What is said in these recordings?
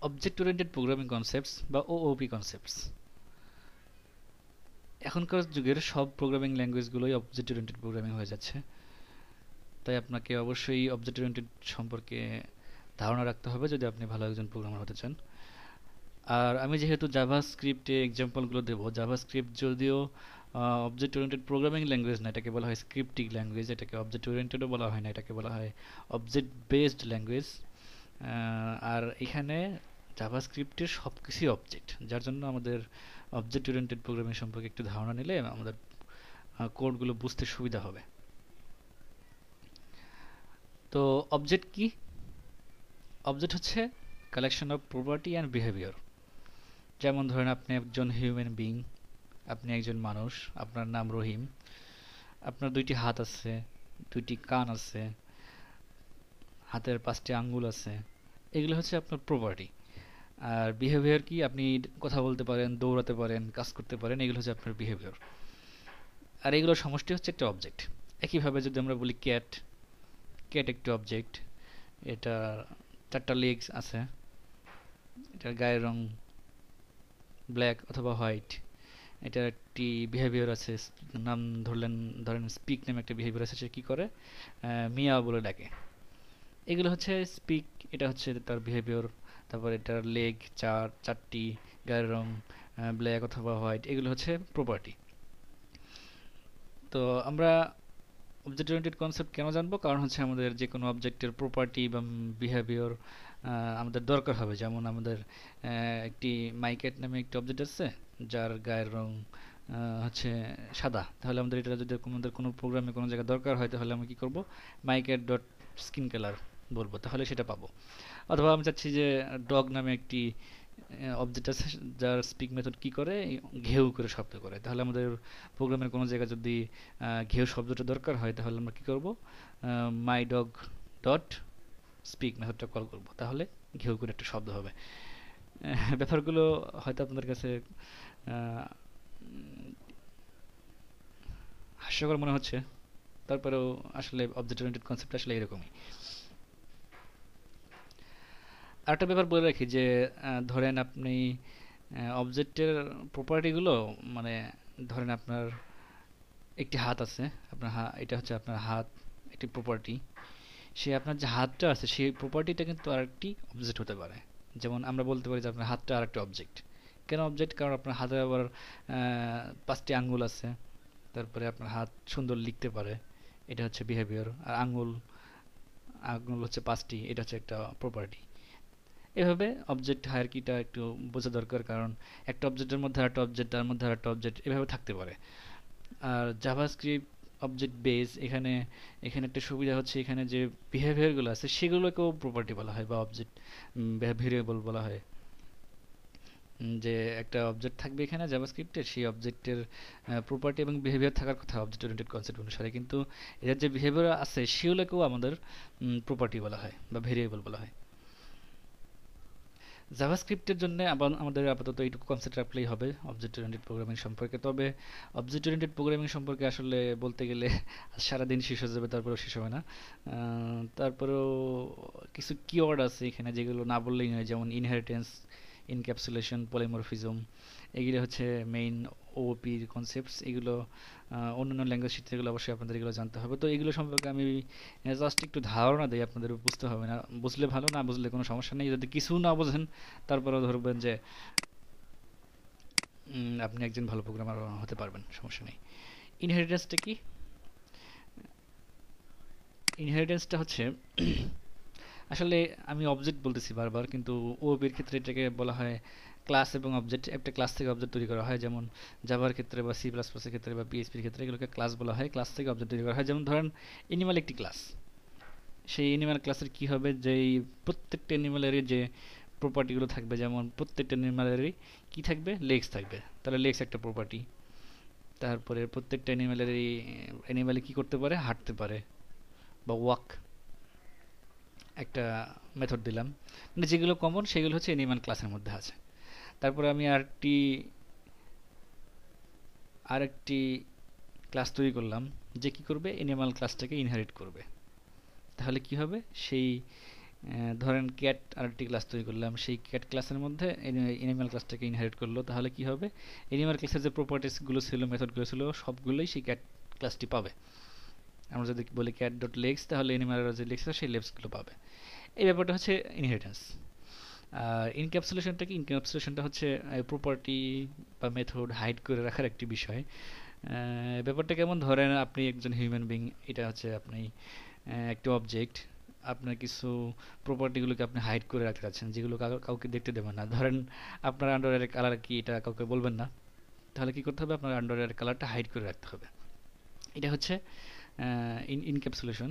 Object oriented programming concepts বা OOP concepts. এখনকার যুগের সব প্রোগ্রামিং ল্যাঙ্গুয়েজগুলোই অবজেক্ট ওরিয়েন্টেড প্রোগ্রামিং হয়ে যাচ্ছে। তাই আপনাকে অবশ্যই অবজেক্ট ওরিয়েন্টেড সম্পর্কে ধারণা রাখতে হবে যদি আপনি ভালো একজন প্রোগ্রামার হতে চান। আর আমি যেহেতু জাভাস্ক্রিপ্টে এক্সাম্পলগুলো দেবো, জাভাস্ক্রিপ্ট যদিও অবজেক্ট ওরিয়েন্টেড প্রোগ্রামিং ল্যাঙ্গুয়েজ না, এটাকে বলা হয় স্ক্রিপ্টিং ল্যাঙ্গুয়েজ, এটাকে অবজেক্ট ওরিয়েন্টেডও বলা হয় না, এটাকে বলা হয় অবজেক্ট বেসড ল্যাঙ্গুয়েজ। আর এখানে জাভাস্ক্রিপ্টের সব কিছুই অবজেক্ট, যার জন্য আমাদের অবজেক্ট ওরিয়েন্টেড প্রোগ্রামিং সম্পর্কে একটু ধারণা নিলে আমাদের কোডগুলো বুঝতে সুবিধা হবে। তো অবজেক্ট কি? অবজেক্ট হচ্ছে collection of property and behaviour. যেমন ধরেন আপনি একজন হিউম্যান বিইং, আপনি একজন মানুষ, আপনার নাম রহিম, আপনার দুইটি হাত আছে, দুইটি কান আছে, হাতের পাঁচটি আঙ্গুল আছে, এগুলো হচ্ছে আপনার প্রপার্টি। আর বিহেভিয়ার কি? আপনি কথা বলতে পারেন, দৌড়াতে পারেন, কাজ করতে পারেন, এগুলো হচ্ছে আপনার বিহেভিয়ার। আর এগুলোর সমষ্টি হচ্ছে একটা অবজেক্ট। একইভাবে যদি আমরা বলি ক্যাট, ক্যাট একটা অবজেক্ট। এটা চারটা লেগস আছে, এটার গায়ের রং ব্ল্যাক অথবা হোয়াইট, এটার একটি বিহেভিয়ার আছে, নাম ধরেন স্পিক নামে একটা বিহেভিয়ার আছে, সে কি করে মিয়া বলে ডাকে। এগুলো হচ্ছে স্পিক, এটা হচ্ছে তার বিহেভিয়ার। তারপর এটার লেগ চারটি, গায়ের রং ব্ল্যাক অথবা হোয়াইট, এগুলো হচ্ছে প্রপার্টি। তো আমরা অবজেক্ট ওরিয়েন্টেড কনসেপ্ট কেন জানবো? কারণ হচ্ছে আমাদের যে কোনো অবজেক্টের প্রপার্টি বা বিহেভিয়ার আমাদের দরকার হবে। যেমন আমাদের একটি মাইক্যাট নামে একটি অবজেক্ট আছে, যার গায়ের রং হচ্ছে সাদা। তাহলে আমাদের এটা যদি আমাদের কোনো প্রোগ্রামে কোনো জায়গায় দরকার হয়, তাহলে আমরা কি করব? মাইক্যাট ডট স্কিন কালার বলবো, তাহলে সেটা পাবো। অথবা আমি চাচ্ছি যে ডগ নামে একটি অবজেক্ট আছে, যার স্পিক মেথড কি করে, ঘেউ করে শব্দ করে। তাহলে আমাদের প্রোগ্রামের কোনো জায়গায় যদি ঘেউ শব্দটা দরকার হয়, তাহলে আমরা কি করব? মাই ডগ ডট স্পিক মেথডটা কল করব, তাহলে ঘেউ করে একটা শব্দ হবে। ব্যাপারগুলো হয়তো আপনাদের কাছে আহ, উম, হাস্যকর মনে হচ্ছে, তারপরেও আসলে অবজেক্ট ওরিয়েন্টেড কনসেপ্ট আসলে এরকমই। আরেকটা ব্যাপার বলে রাখি যে ধরেন আপনি অবজেক্টের প্রপার্টিগুলো, মানে ধরেন আপনার একটি হাত আছে, আপনার এটা হচ্ছে আপনার হাত, একটি প্রপার্টি। সে আপনার যে হাতটা আছে সেই প্রপার্টিটা কিন্তু আরেকটি অবজেক্ট হতে পারে। যেমন আমরা বলতে পারি যে আপনার হাতটা আরেকটা অবজেক্ট। কেন অবজেক্ট? কারণ আপনার হাতে আবার পাঁচটি আঙ্গুল আছে, তারপরে আপনার হাত সুন্দর লিখতে পারে, এটা হচ্ছে বিহেভিয়ার। আর আঙ্গুল আঙ্গুল হচ্ছে পাঁচটি, এটা হচ্ছে একটা প্রপার্টি। এভাবে অবজেক্ট হায়ারার্কিটা একটু বোঝা দরকার, কারণ একটা অবজেক্টের মধ্যে আরেকটা অবজেক্ট, তার মধ্যে আরেকটা অবজেক্ট, এভাবে থাকতে পারে। আর জাভাস্ক্রিপ্ট অবজেক্ট বেস, এখানে এখানে একটা সুবিধা হচ্ছে, এখানে যে বিহেভিয়ারগুলো আছে সেগুলোকেও প্রপার্টি বলা হয় বা অবজেক্ট ভেরিয়েবল বলা হয়। যে একটা অবজেক্ট থাকবে এখানে জাভাস্ক্রিপ্টের, সেই অবজেক্টের প্রপার্টি এবং বিহেভিয়ার থাকার কথা অবজেক্ট ওরিয়েন্টেড কনসেপ্ট অনুসারে, কিন্তু এর যে বিহেভিয়ার আছে সেগুলোকেও আমাদের প্রপার্টি বলা হয় বা ভেরিয়েবল বলা হয়। জাভাস্ক্রিপ্টের জন্য আবার আমাদের আপাতত এইটুকু কনসেপ্ট রাখলেই হবে অবজেক্ট ওরিয়েন্টেড প্রোগ্রামিং সম্পর্কে। তবে অবজেক্ট ওরিয়েন্টেড প্রোগ্রামিং সম্পর্কে আসলে বলতে গেলে সারাদিন শেষ হয়ে যাবে, তারপরেও শেষ হবে না। তারপরেও কিছু কিওয়ার্ড আছে এখানে যেগুলো না বললেই নয়, যেমন ইনহেরিটেন্স, ইনক্যাপসুলেশন, পলিমরফিজম, এগুলো হচ্ছে মেইন ওপি কনসেপ্টস। এগুলো অন্যান্য ল্যাঙ্গুয়েজ শিখতে গেলে অবশ্যই আপনাদের এগুলো জানতে হবে। তো এগুলো সম্পর্কে আমি জাস্ট একটু ধারণা দিই, আপনাদের বুঝতে হবে না, বুঝলে ভালো, না বুঝলে কোনো সমস্যা নেই। যদি কিছু না বোঝেন, তারপরেও ধরবেন যে আপনি একজন ভালো প্রোগ্রামার হতে পারবেন, সমস্যা নেই। ইনহেরিটেন্সটা কি? ইনহেরিটেন্সটা হচ্ছে আসলে আমি অবজেক্ট বলতেছি বারবার, কিন্তু ওবির ক্ষেত্রে এটাকে বলা হয় ক্লাস এবং অবজেক্ট। একটা ক্লাস থেকে অবজেক্ট তৈরি করা হয়, যেমন জাভার ক্ষেত্রে বা সি প্লাস প্লাসের ক্ষেত্রে বা পিএইচপির ক্ষেত্রে এগুলোকে ক্লাস বলা হয়। ক্লাস থেকে অবজেক্ট তৈরি করা হয়। যেমন ধরেন এনিম্যাল একটি ক্লাস, সেই এনিম্যাল ক্লাসের কি হবে, যে এই প্রত্যেকটা এনিম্যালেরই যে প্রপার্টিগুলো থাকবে, যেমন প্রত্যেকটা এনিম্যালেরই কি থাকবে, লেগস থাকবে, তাহলে লেগস একটা প্রপার্টি। তারপরে প্রত্যেকটা এনিম্যালেরই এনিম্যালে কি করতে পারে, হাঁটতে পারে বা ওয়াক, একটা মেথড দিলাম। মানে যেগুলো কমন সেগুলো হচ্ছে এনিম্যাল ক্লাসের মধ্যে আছে। তারপরে আমি আরেকটি ক্লাস তৈরি করলাম, যে কি করবে, এনিম্যাল ক্লাসটাকে ইনহেরিট করবে। তাহলে কি হবে, সেই ধরেন ক্যাট আরেকটি ক্লাস তৈরি করলাম, সেই ক্যাট ক্লাসের মধ্যে এনিম্যাল ক্লাসটাকে ইনহেরিট করলো, তাহলে কি হবে? এনিম্যাল ক্লাসের যে প্রপার্টিসগুলো ছিল, মেথডগুলো ছিল, সবগুলোই সেই ক্যাট ক্লাসটি পাবে। আমরা যদি বলি ক্যাট ডট লেগস, তাহলে এনিম্যালের যে লেগস আছে সেই লেগসগুলো পাবে। এই ব্যাপারটা হচ্ছে ইনহেরিটেন্স। আর ইনক্যাপসুলেশনটা কি? ইনক্যাপসুলেশনটা হচ্ছে প্রপার্টি বা মেথড হাইড করে রাখার একটি বিষয়। ব্যাপারটা কেমন? ধরেন আপনি একজন হিউম্যান বিং, এটা হচ্ছে আপনি একটি অবজেক্ট, আপনার কিছু প্রপার্টিগুলোকে আপনি হাইড করে রাখতে চাচ্ছেন, যেগুলো কাউকে দেখতে দেবেন না। ধরেন আপনার আন্ডারওয়্যারের কালার কি, এটা কাউকে বলবেন না, তাহলে কি করতে হবে? আপনার আন্ডারওয়্যারের কালারটা হাইড করে রাখতে হবে। এটা হচ্ছে ইনক্যাপসুলেশন।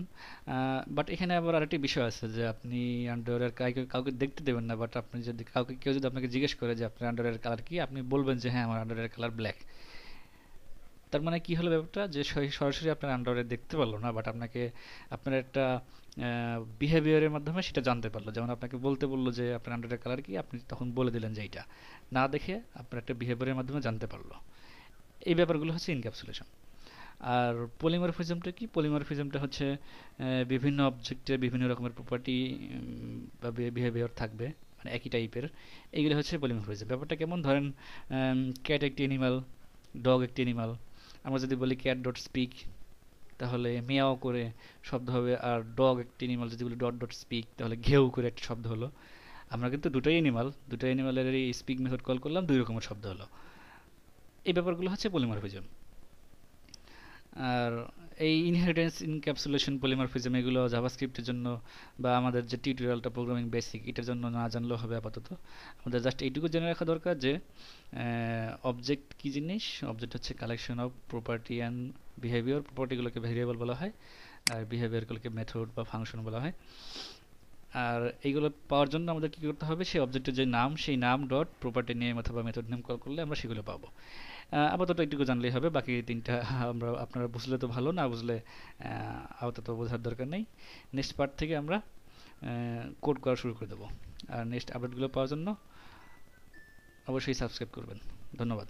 বাট এখানে আবার আরেকটি বিষয় আছে যে আপনি আন্ডারওয়্যার কাউকে দেখতে দেবেন না, বাট আপনি যদি কেউ যদি আপনাকে জিজ্ঞেস করে যে আপনার আন্ডারওয়্যার কালার কি, আপনি বলবেন যে হ্যাঁ আমার আন্ডারওয়্যার কালার ব্ল্যাক। তার মানে কি হলো ব্যাপারটা? যে সরাসরি আপনার আন্ডারওয়্যার দেখতে পারলো না, বাট আপনাকে আপনার একটা বিহেভিয়ারের মাধ্যমে সেটা জানতে পারলো। যেমন আপনাকে বলতে বললো যে আপনার আন্ডারওয়্যার কালার কি, আপনি তখন বলে দিলেন যে এইটা, না দেখে আপনার একটা বিহেভিয়ারের মাধ্যমে জানতে পারলো। এই ব্যাপারগুলো হচ্ছে ইনক্যাপসুলেশন। আর পলিমরফিজমটা কি? পলিমরফিজমটা হচ্ছে বিভিন্ন অবজেক্টের বিভিন্ন রকমের প্রপার্টি বা বিহেভিয়ার থাকবে, মানে একই টাইপের। এইগুলো হচ্ছে পলিমরফিজম। ব্যাপারটা কেমন? ধরেন ক্যাট একটি অ্যানিমাল, ডগ একটি অ্যানিমাল। আমরা যদি বলি ক্যাট ডট স্পিক, তাহলে মেয়াও করে শব্দ হবে। আর ডগ একটি অ্যানিমাল যদি বলি ডট ডট স্পিক, তাহলে ঘেউ করে একটা শব্দ হলো। আমরা কিন্তু দুটোই অ্যানিমাল, দুটো অ্যানিমালের এই স্পিক মেথড কল করলাম, দুই রকমের শব্দ হলো। এই ব্যাপারগুলো হচ্ছে পলিমরফিজম। আর এই ইনহেরিটেন্স, ইনক্যাপসুলেশন, পলিমরফিজম এগুলো জাভাস্ক্রিপ্টের জন্য বা আমাদের যে টিউটোরিয়ালটা প্রোগ্রামিং বেসিক, এটার জন্য না জানলেও হবে আপাতত। আমাদের জাস্ট এইটুকু জেনে রাখা দরকার যে অবজেক্ট কি জিনিস। অবজেক্ট হচ্ছে collection of property and behaviour. প্রপার্টিগুলোকে ভেরিয়েবল বলা হয়, আর বিহেভিয়ারগুলোকে মেথড বা ফাংশন বলা হয়। আর এইগুলো পাওয়ার জন্য আমাদের কি করতে হবে? সেই অবজেক্টের যে নাম, সেই নাম ডট প্রপার্টি নেম অথবা মেথড নেম কল করলে আমরা সেগুলো পাবো। আপাতত এইটুকু জানলেই হবে, বাকি তিনটা আপনারা বুঝলে তো ভালো, না বুঝলে আপাতত বোঝার দরকার নেই। নেক্সট পার্ট থেকে আমরা কোড করা শুরু করে দেবো। আর নেক্সট আপডেটগুলো পাওয়ার জন্য অবশ্যই সাবস্ক্রাইব করবেন। ধন্যবাদ।